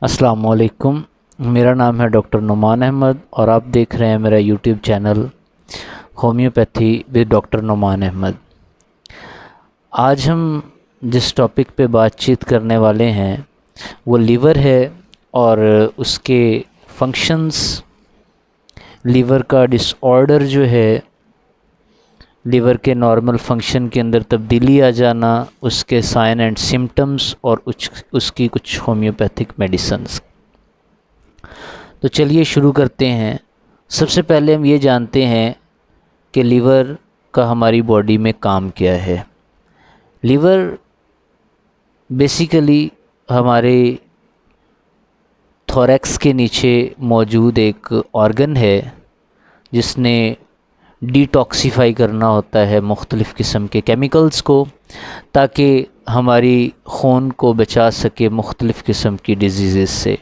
अस्सलाम वालेकुम। मेरा नाम है डॉक्टर नुमान अहमद और आप देख रहे हैं मेरा YouTube channel homeopathy with doctor Numan Ahmad. आज हम जिस टॉपिक पे बातचीत करने वाले हैं वो लीवर है और उसके फंक्शंस, लीवर का डिसऑर्डर जो है, लीवर के नॉर्मल फंक्शन के अंदर तब्दीली आ जाना, उसके साइन एंड सिम्टम्स और उसकी कुछ होम्योपैथिक मेडिसिन्स। तो चलिए शुरू करते हैं। सबसे पहले हम ये जानते हैं कि लीवर का हमारी बॉडी में काम क्या है। लीवर बेसिकली हमारे थोरैक्स के नीचे मौजूद एक ऑर्गन है जिसने डिटॉक्सिफाई करना होता है मुख्तलिफ़ किस्म के केमिकल्स को, ताकि हमारी खून को बचा सके मुख्तलिफ़ किस्म की डिजीज़ से।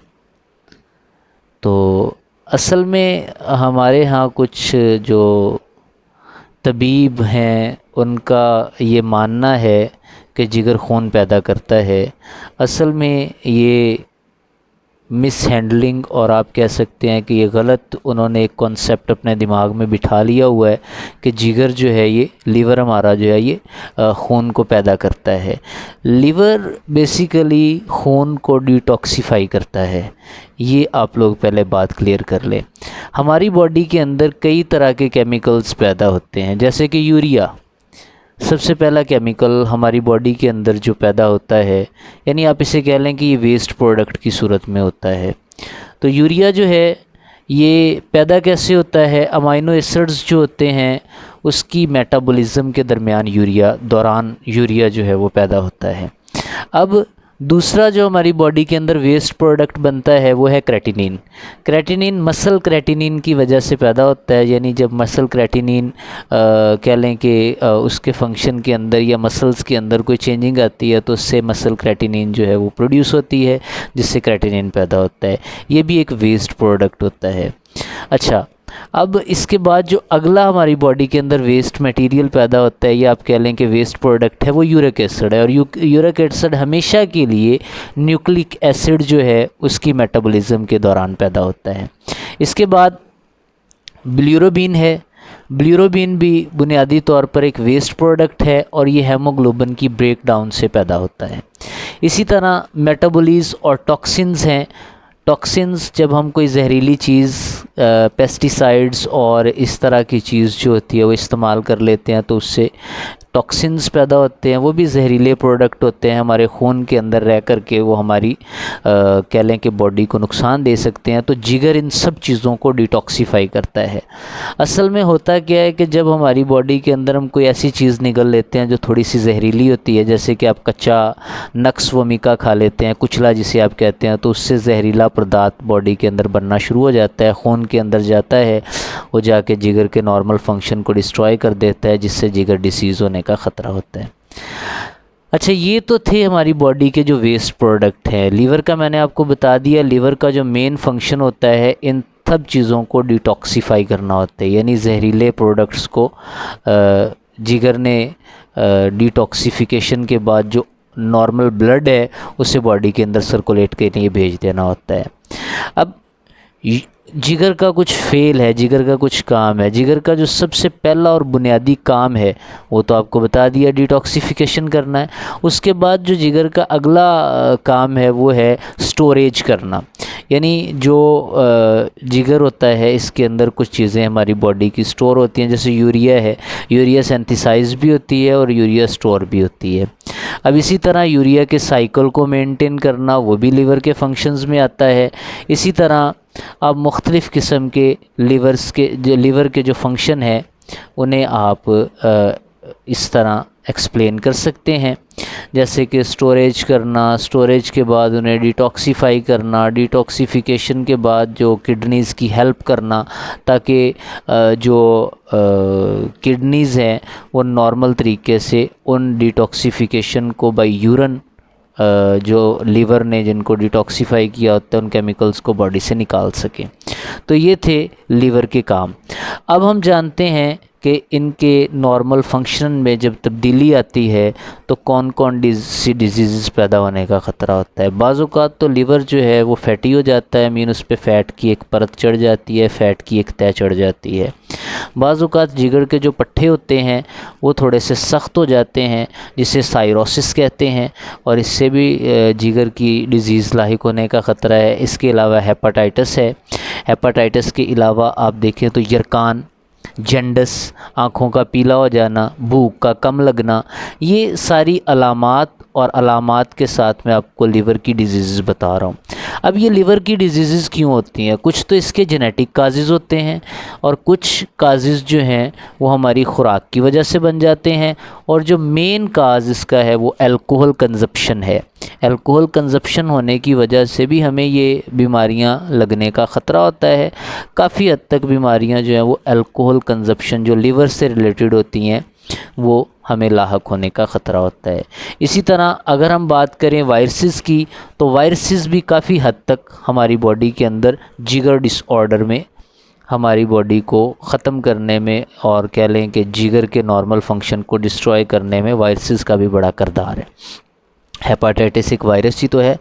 तो असल में हमारे यहाँ कुछ जो तबीब हैं उनका ये मानना है कि जिगर खून पैदा करता है। असल में ये मिस हैंडलिंग और आप कह सकते हैं कि ये गलत उन्होंने एक कॉन्सेप्ट अपने दिमाग में बिठा लिया हुआ है कि जिगर जो है ये लीवर हमारा जो है ये खून को पैदा करता है। लीवर बेसिकली खून को डिटॉक्सिफाई करता है। ये आप लोग पहले बात क्लियर कर लें। हमारी बॉडी के अंदर कई तरह के केमिकल्स पैदा होते हैं, जैसे कि यूरिया सबसे पहला केमिकल हमारी बॉडी के अंदर जो पैदा होता है, यानी आप इसे कह लें कि ये वेस्ट प्रोडक्ट की सूरत में होता है। तो यूरिया जो है ये पैदा कैसे होता है? अमाइनो एसिड्स जो होते हैं उसकी मेटाबॉलिज्म के दौरान यूरिया जो है वो पैदा होता है। अब दूसरा जो हमारी बॉडी के अंदर वेस्ट प्रोडक्ट बनता है वो है क्रेटिनिन। क्रेटिनिन मसल क्रेटिनिन की वजह से पैदा होता है, यानी जब मसल क्रेटिनिन कह लें कि उसके फंक्शन के अंदर या मसल्स के अंदर कोई चेंजिंग आती है तो उससे मसल क्रेटिनिन जो है वो प्रोड्यूस होती है, जिससे क्रेटिनिन पैदा होता है। ये भी एक वेस्ट प्रोडक्ट होता है। अच्छा, अब इसके बाद जो अगला हमारी बॉडी के अंदर वेस्ट मटेरियल पैदा होता है या आप कह लें कि वेस्ट प्रोडक्ट है वो यूरिक एसिड है। और यूरिक एसिड हमेशा के लिए न्यूक्लिक एसिड जो है उसकी मेटाबॉलिज्म के दौरान पैदा होता है। इसके बाद बिलिरुबिन है। बिलिरुबिन भी बुनियादी तौर पर एक वेस्ट प्रोडक्ट है और ये हेमोग्लोबिन की ब्रेकडाउन से पैदा होता है। इसी तरह मेटाबॉलिज़ और टॉक्सिन्स हैं। टॉक्सिन्स जब हम कोई जहरीली चीज़, पेस्टिसाइड्स और इस तरह की चीज़ जो होती है वो इस्तेमाल कर लेते हैं तो उससे टॉक्सिन्स पैदा होते हैं। वो भी जहरीले प्रोडक्ट होते हैं, हमारे खून के अंदर रह कर के वो हमारी कह लें कि बॉडी को नुकसान दे सकते हैं। तो जिगर इन सब चीज़ों को डिटॉक्सिफाई करता है। असल में होता क्या है कि जब हमारी बॉडी के अंदर हम कोई ऐसी चीज़ निगल लेते हैं जो थोड़ी सी जहरीली होती है, जैसे कि आप कच्चा नक्स वोमिका खा लेते हैं, कुचला जिसे आप कहते हैं, तो उससे जहरीला पदार्थ बॉडी के अंदर बनना शुरू हो जाता है, खून के अंदर जाता है, वो जाके जिगर के नॉर्मल फंक्शन को डिस्ट्रॉय कर देता है, जिससे जिगर डिसीज़ होने का ख़तरा होता है। अच्छा, ये तो थे हमारी बॉडी के जो वेस्ट प्रोडक्ट हैं। लीवर का मैंने आपको बता दिया। लीवर का जो मेन फंक्शन होता है इन सब चीज़ों को डिटॉक्सिफाई करना होता है, यानी जहरीले प्रोडक्ट्स को जिगर ने डिटॉक्सिफिकेशन के बाद जो नॉर्मल ब्लड है उसे बॉडी के अंदर सर्कुलेट के लिए भेज देना होता है। अब जिगर का कुछ फेल है, जिगर का कुछ काम है। जिगर का जो सबसे पहला और बुनियादी काम है वो तो आपको बता दिया, डिटॉक्सिफिकेशन करना है। उसके बाद जो जिगर का अगला काम है वो है स्टोरेज करना, यानी जो जिगर होता है इसके अंदर कुछ चीज़ें हमारी बॉडी की स्टोर होती हैं। जैसे यूरिया है, यूरिया सिंथेसाइज भी होती है और यूरिया स्टोर भी होती है। अब इसी तरह यूरिया के साइकिल को मेंटेन करना वो भी लीवर के फंक्शंस में आता है। इसी तरह आप मुख्तलिफ़ किस्म के लीवर के जो फंक्शन है उन्हें आप इस तरह एक्सप्लेन कर सकते हैं, जैसे कि स्टोरेज करना, स्टोरेज के बाद उन्हें डिटॉक्सिफाई करना, डिटॉक्सिफिकेशन के बाद जो किडनीज़ की हेल्प करना, ताकि जो किडनीज़ हैं वो नॉर्मल तरीके से उन डिटॉक्सिफिकेशन को बाय यूरिन जो लीवर ने जिनको डिटॉक्सिफाई किया होता है उन केमिकल्स को बॉडी से निकाल सकें। तो ये थे लीवर के काम। अब हम जानते हैं कि इनके नॉर्मल फंक्शन में जब तब्दीली आती है तो कौन कौन सी डिजीज़ पैदा होने का ख़तरा होता है। बाज़ औक़ात तो लीवर जो है वो फैटी हो जाता है, मीन उस पर फ़ैट की एक परत चढ़ जाती है, फ़ैट की एक तह चढ़ जाती है। बाज़ औक़ात जिगर के जो पट्टे होते हैं वो थोड़े से सख्त हो जाते हैं, जिसे साइरोसिस कहते हैं, और इससे भी जिगर की डिज़ीज़ लाहिक होने का ख़तरा है। इसके अलावा हेपाटाइटिस है। हेपाटाइटिस के अलावा आप देखें तो यरकान, जंडस, आँखों का पीला हो जाना, भूख का कम लगना, ये सारी अलामात और अलामात के साथ मैं आपको लीवर की डिजीज़ बता रहा हूँ। अब ये लीवर की डिजीज़ क्यों होती हैं? कुछ तो इसके जेनेटिक काजेज़ होते हैं और कुछ काजेज़ जो हैं वो हमारी ख़ुराक की वजह से बन जाते हैं, और जो मेन काज इसका है वो अल्कोहल कंज़प्शन है। अल्कोहल कंज़प्शन होने की वजह से भी हमें ये बीमारियां लगने का ख़तरा होता है। काफ़ी हद तक बीमारियां जो हैं वो अल्कोहल कंज़प्शन जो लीवर से रिलेटेड होती हैं वो हमें लाहक होने का ख़तरा होता है। इसी तरह अगर हम बात करें वायरसेस की, तो वायरसेस भी काफ़ी हद तक हमारी बॉडी के अंदर जिगर डिसऑर्डर में हमारी बॉडी को ख़त्म करने में, और कह लें कि जिगर के नॉर्मल फंक्शन को डिस्ट्रॉय करने में वायरसेस का भी बड़ा किरदार है। हेपाटाइटिस एक वायरस ही तो है,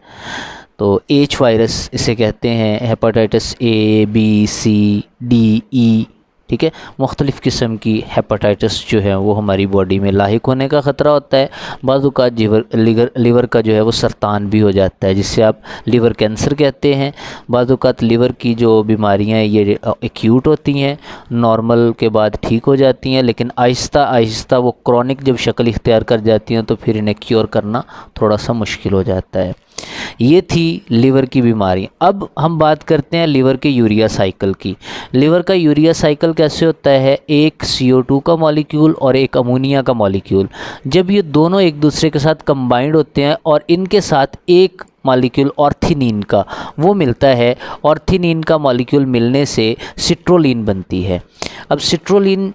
तो एच वायरस इसे कहते हैं। Hepatitis A, B, C, D, E, ठीक है, मुख्तलिफ़ किस्म की हेपाटाइटिस जो है वो हमारी बॉडी में लाहिक होने का ख़तरा होता है। बाज़ औक़ात लीवर का जो है वो सरतान भी हो जाता है, जिससे आप लीवर कैंसर कहते हैं। बाज़ औक़ात लीवर की जो बीमारियां हैं ये एक्यूट होती हैं, नॉर्मल के बाद ठीक हो जाती हैं, लेकिन आहिस्ता आहिस्ता वो क्रॉनिक जब शक्ल इख्तियार कर जाती हैं तो फिर इन्हें क्योर करना थोड़ा सा मुश्किल हो जाता है। ये थी लीवर की बीमारी। अब हम बात करते हैं लीवर के यूरिया साइकिल की। लीवर का यूरिया साइकिल कैसे होता है? एक CO2 का मॉलिक्यूल और एक अमोनिया का मॉलिक्यूल, जब ये दोनों एक दूसरे के साथ कंबाइंड होते हैं और इनके साथ एक मॉलिक्यूल ऑर्थिनीन का वो मिलता है, ऑर्थिनीन का मॉलिक्यूल मिलने से सिट्रोलिन बनती है। अब सिट्रोलिन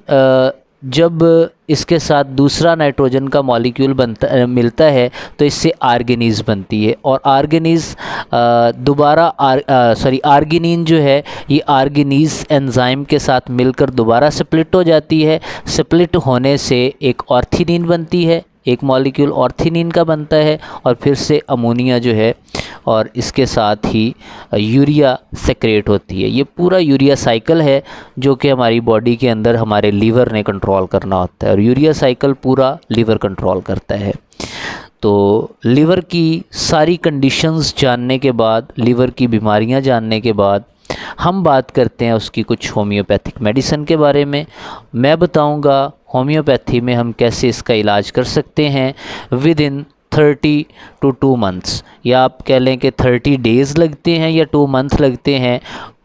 जब इसके साथ दूसरा नाइट्रोजन का मॉलिक्यूल मिलता है तो इससे आर्गेनीज बनती है, और आर्गेनीज आर्गिनिन जो है ये आर्गेनीज एंजाइम के साथ मिलकर दोबारा स्प्लिट हो जाती है। स्प्लिट होने से एक ऑर्थिनीन बनती है, एक मॉलिक्यूल ऑर्थिनीन का बनता है, और फिर से अमोनिया जो है और इसके साथ ही यूरिया सेक्रेट होती है। ये पूरा यूरिया साइकिल है जो कि हमारी बॉडी के अंदर हमारे लीवर ने कंट्रोल करना होता है, और यूरिया साइकिल पूरा लीवर कंट्रोल करता है। तो लीवर की सारी कंडीशंस जानने के बाद, लीवर की बीमारियां जानने के बाद, हम बात करते हैं उसकी कुछ होम्योपैथिक मेडिसिन के बारे में। मैं बताऊंगा होम्योपैथी में हम कैसे इसका इलाज कर सकते हैं विद इन 30 to 2 months, या आप कह लें कि 30 डेज़ लगते हैं या 2 मंथ लगते हैं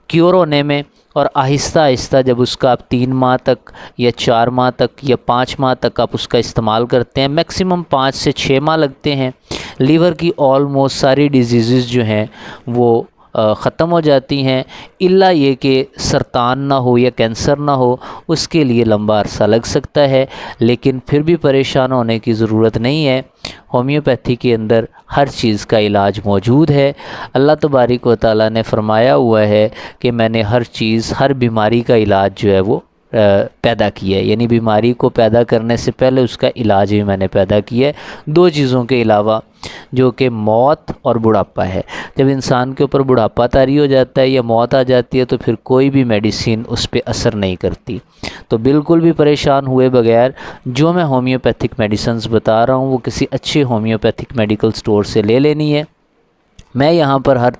क्योर होने में, और आहिस्ता आहिस्ता जब उसका आप 3 माह तक या 4 माह तक या 5 माह तक आप उसका इस्तेमाल करते हैं, मैक्सिमम 5 से 6 माह लगते हैं, लीवर की ऑलमोस्ट सारी डिजीज़ जो हैं वो ख़त्म हो जाती हैं। इल्ला ये कि सरतान ना हो या कैंसर ना हो, उसके लिए लंबा अरसा लग सकता है, लेकिन फिर भी परेशान होने की ज़रूरत नहीं है। होम्योपैथी के अंदर हर चीज़ का इलाज मौजूद है। अल्लाह तबारक व तआला ने फरमाया हुआ है कि मैंने हर चीज़, हर बीमारी का इलाज जो है वो पैदा किया है, यानी बीमारी को पैदा करने से पहले उसका इलाज भी मैंने पैदा किया है। 2 चीज़ों के अलावा, जो कि मौत और बुढ़ापा है। जब इंसान के ऊपर बुढ़ापा तारी हो जाता है या मौत आ जाती है तो फिर कोई भी मेडिसिन उस पर असर नहीं करती। तो बिल्कुल भी परेशान हुए बगैर जो मैं होम्योपैथिक मेडिसिन्स बता रहा हूँ वो किसी अच्छे होम्योपैथिक मेडिकल स्टोर से ले लेनी है। मैं यहाँ पर हर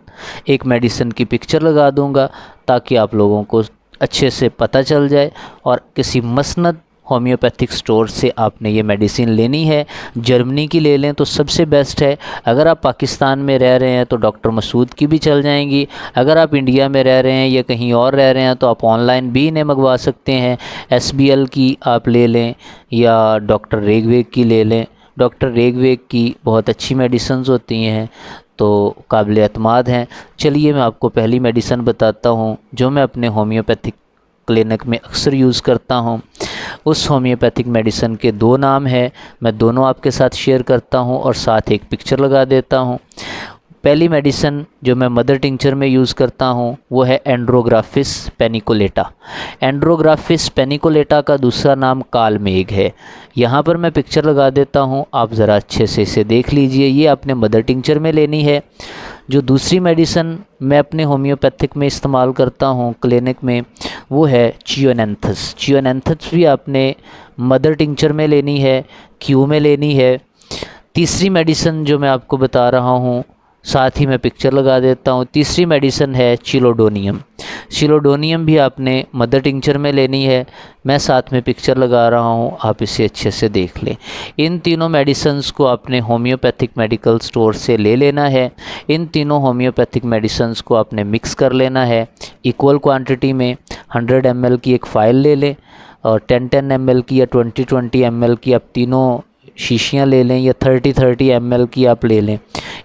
एक मेडिसिन की पिक्चर लगा दूँगा ताकि आप लोगों को अच्छे से पता चल जाए, और किसी मसनद होम्योपैथिक स्टोर से आपने ये मेडिसिन लेनी है। जर्मनी की ले लें तो सबसे बेस्ट है। अगर आप पाकिस्तान में रह रहे हैं तो डॉक्टर मसूद की भी चल जाएंगी। अगर आप इंडिया में रह रहे हैं या कहीं और रह रहे हैं तो आप ऑनलाइन भी इन्हें मंगवा सकते हैं। SBL की आप ले लें या डॉक्टर रेगवेग की ले लें। डॉक्टर रेगवेग की बहुत अच्छी मेडिसिन होती हैं तो काबिल एतमाद हैं। चलिए मैं आपको पहली मेडिसिन बताता हूँ जो मैं अपने होम्योपैथिक क्लिनिक में अक्सर यूज़ करता हूँ। उस होम्योपैथिक मेडिसिन के 2 नाम हैं, मैं दोनों आपके साथ शेयर करता हूँ और साथ एक पिक्चर लगा देता हूँ। पहली मेडिसिन जो मैं मदर टिंचर में यूज़ करता हूँ वो है एंड्रोग्राफिस पेनिकोलेटा। एंड्रोग्राफिस पेनिकोलेटा का दूसरा नाम कालमेघ है। यहाँ पर मैं पिक्चर लगा देता हूँ, आप ज़रा अच्छे से इसे देख लीजिए। ये आपने मदर टिंचर में लेनी है। जो दूसरी मेडिसिन मैं अपने होम्योपैथिक में इस्तेमाल करता हूँ क्लिनिक में, वो है चियोनेंथस। चियोनेंथस भी आपने मदर टिंचर में लेनी है, क्यू में लेनी है। तीसरी मेडिसिन जो मैं आपको बता रहा हूँ, साथ ही मैं पिक्चर लगा देता हूँ, तीसरी मेडिसिन है चिलोडोनियम। चिलोडोनियम भी आपने मदर टिंचर में लेनी है, मैं साथ में पिक्चर लगा रहा हूँ, आप इसे अच्छे से देख लें। इन तीनों मेडिसिन्स को आपने होम्योपैथिक मेडिकल स्टोर से ले लेना है। इन तीनों होम्योपैथिक मेडिसिन्स को आपने मिक्स कर लेना है इक्वल क्वांटिटी में। 100 ml की एक फ़ाइल ले लें और 10-10 ml की या 20-20 ml की आप तीनों शीशियाँ ले लें, या 30-30 ml की आप ले लें।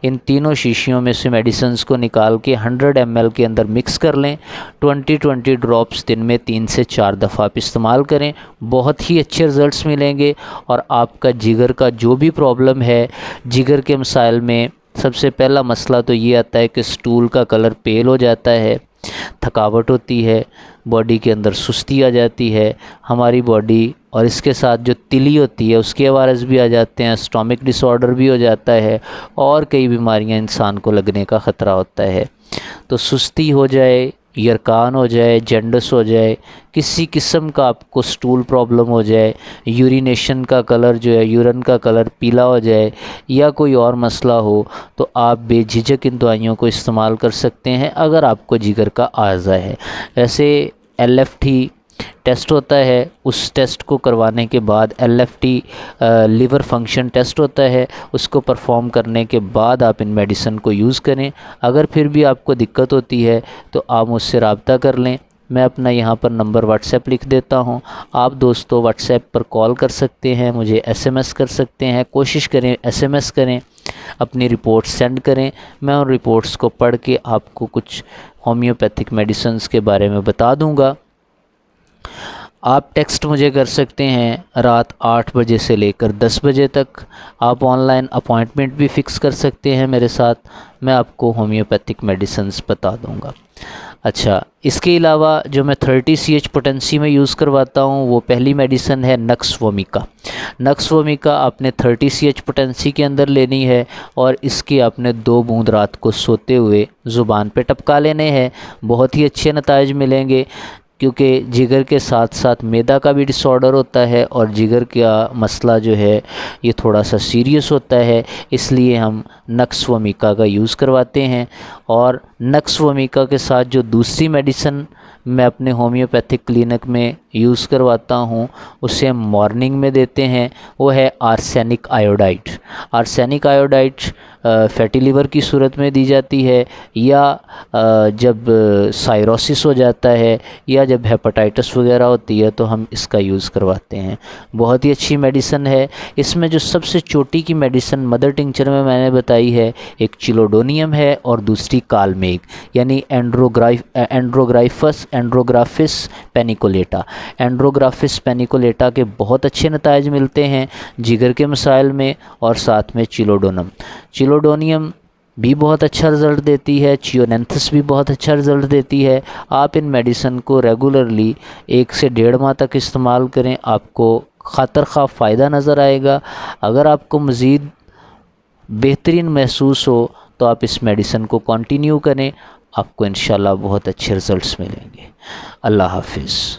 इन तीनों शीशियों में से मेडिसिन्स को निकाल के 100 ml के अंदर मिक्स कर लें। 20-20 ड्रॉप्स दिन में 3 से 4 दफ़ा आप इस्तेमाल करें, बहुत ही अच्छे रिज़ल्ट्स मिलेंगे। और आपका जिगर का जो भी प्रॉब्लम है, जिगर के मसाइल में सबसे पहला मसला तो ये आता है कि स्टूल का कलर पेल हो जाता है, थकावट होती है, बॉडी के अंदर सुस्ती आ जाती है, हमारी बॉडी और इसके साथ जो तिली होती है उसके वायरस भी आ जाते हैं, स्टोमिक डिसऑर्डर भी हो जाता है और कई बीमारियां इंसान को लगने का ख़तरा होता है। तो सुस्ती हो जाए, यरकान हो जाए, जंडस हो जाए, किसी किस्म का आपको स्टूल प्रॉब्लम हो जाए, यूरिनेशन का कलर जो है, यूरिन का कलर पीला हो जाए, या कोई और मसला हो, तो आप बेझिझक इन दवाइयों को इस्तेमाल कर सकते हैं अगर आपको जिगर का आर्ज़ा है। वैसे LFT टेस्ट होता है, उस टेस्ट को करवाने के बाद LFT लिवर फंक्शन टेस्ट होता है, उसको परफॉर्म करने के बाद आप इन मेडिसिन को यूज़ करें। अगर फिर भी आपको दिक्कत होती है तो आप मुझसे रब्ता कर लें। मैं अपना यहाँ पर नंबर व्हाट्सएप लिख देता हूँ, आप दोस्तों व्हाट्सएप पर कॉल कर सकते हैं, मुझे SMS कर सकते हैं। कोशिश करें SMS करें, अपनी रिपोर्ट सेंड करें, मैं उन रिपोर्ट्स को पढ़ के आपको कुछ होम्योपैथिक मेडिसिन्स के बारे में बता दूँगा। आप टेक्स्ट मुझे कर सकते हैं रात 8 बजे से लेकर 10 बजे तक। आप ऑनलाइन अपॉइंटमेंट भी फ़िक्स कर सकते हैं मेरे साथ, मैं आपको होम्योपैथिक मेडिसिन्स बता दूंगा। अच्छा, इसके अलावा जो मैं 30 CH पोटेंसी में यूज़ करवाता हूँ, वो पहली मेडिसिन है नक्स वोमिका। नक्स वोमिका आपने 30 CH पोटेंसी के अंदर लेनी है और इसके आपने 2 बूंद रात को सोते हुए ज़ुबान पे टपका लेने हैं। बहुत ही अच्छे नताइज मिलेंगे, क्योंकि जिगर के साथ साथ मैदा का भी डिसऑर्डर होता है और जिगर का मसला जो है ये थोड़ा सा सीरियस होता है, इसलिए हम नक्स वोमिका का यूज़ करवाते हैं। और नक्स वोमिका के साथ जो दूसरी मेडिसिन मैं अपने होम्योपैथिक क्लिनिक में यूज़ करवाता हूँ, उसे हम मॉर्निंग में देते हैं, वो है arsenic iodide. Arsenic iodide fatty liver की सूरत में दी जाती है, या जब साइरोसिस हो जाता है या जब हेपेटाइटिस वगैरह होती है तो हम इसका यूज़ करवाते हैं। बहुत ही अच्छी मेडिसिन है। इसमें जो सबसे छोटी की मेडिसिन मदर टिंचर में मैंने बताई है, एक चिलोडोनियम है और दूसरी कालमेघ यानी एंड्रोग्राफिस पेनिकोलेटा। एंड्रोग्राफिस पेनिकोलेटा के बहुत अच्छे नताइज मिलते हैं जिगर के मसाइल में, और साथ में चिलोडोनियम भी बहुत अच्छा रिज़ल्ट देती है, चियोनेंथस भी बहुत अच्छा रिज़ल्ट देती है। आप इन मेडिसिन को रेगुलरली 1 से 1.5 माह तक इस्तेमाल करें, आपको खातर खा फ़ायदा नज़र आएगा। अगर आपको मज़ीद बेहतरीन महसूस हो तो आप इस मेडिसिन को कंटिन्यू करें, आपको इंशाल्लाह बहुत अच्छे रिज़ल्ट्स मिलेंगे। अल्लाह हाफिज़।